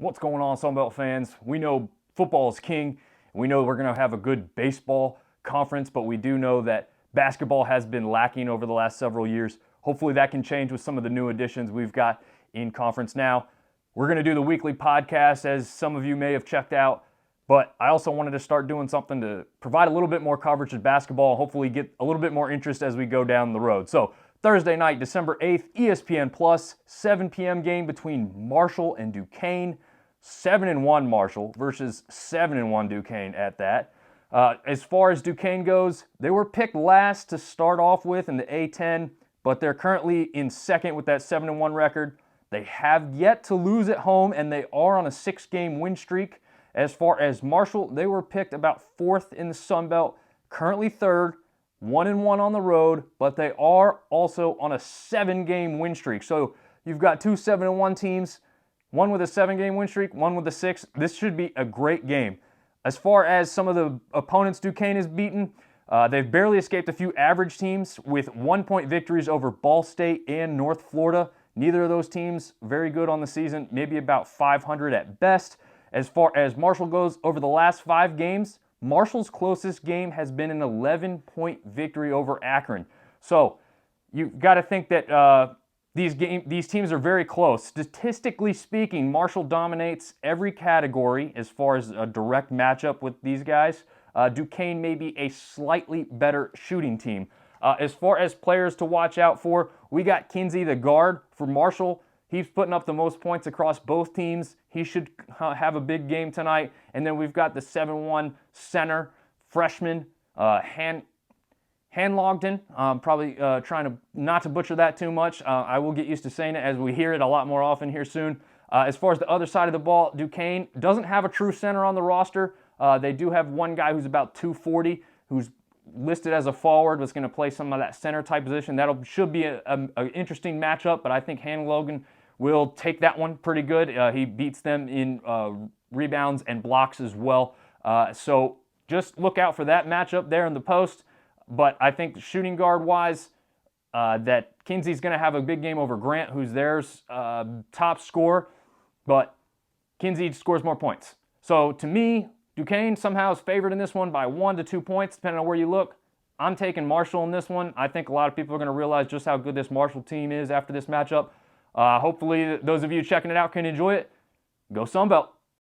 What's going on, Sunbelt fans? We know football is king. We know we're going to have a good baseball conference, but we do know that basketball has been lacking over the last several years. Hopefully that can change with some of the new additions we've got in conference now. We're going to do the weekly podcast, as some of you may have checked out, but I also wanted to start doing something to provide a little bit more coverage of basketball, hopefully get a little bit more interest as we go down the road. So Thursday night, December 8th, ESPN Plus, 7 p.m. game between Marshall and Duquesne. 7-1 Marshall versus 7-1 Duquesne at that. As far as Duquesne goes, they were picked last to start off with in the A10, but they're currently in second with that 7-1 record. They have yet to lose at home, and they are on a 6-game win streak. As far as Marshall, they were picked about fourth in the Sun Belt, currently third, 1-1 on the road, but they are also on a 7-game win streak. So you've got two 7-1 teams, one with a 7-game win streak, one with a 6. This should be a great game. As far as some of the opponents Duquesne has beaten, they've barely escaped a few average teams with 1-point victories over Ball State and North Florida. Neither of those teams very good on the season, maybe about 500 at best. As far as Marshall goes, over the last 5 games, Marshall's closest game has been an 11-point victory over Akron. So you've got to think that these teams are very close. Statistically speaking, Marshall dominates every category as far as a direct matchup with these guys. Duquesne may be a slightly better shooting team. As far as players to watch out for, we got Kinsey, the guard for Marshall. He's putting up the most points across both teams. He should have a big game tonight. And then we've got the 7-1 center, freshman, Hanlogden, probably trying to not to butcher that too much. I will get used to saying it as we hear it a lot more often here soon. As far as the other side of the ball, Duquesne doesn't have a true center on the roster. They do have one guy who's about 240, who's listed as a forward, was going to play some of that center type position. Should be an interesting matchup, but I think Hanlogden will take that one pretty good. He beats them in rebounds and blocks as well. So just look out for that matchup there in the post. But I think shooting guard-wise, that Kinsey's going to have a big game over Grant, who's theirs top scorer. But Kinsey scores more points. So to me, Duquesne somehow is favored in this one by 1 to 2 points, depending on where you look. I'm taking Marshall in this one. I think a lot of people are going to realize just how good this Marshall team is after this matchup. Hopefully, those of you checking it out can enjoy it. Go Sunbelt.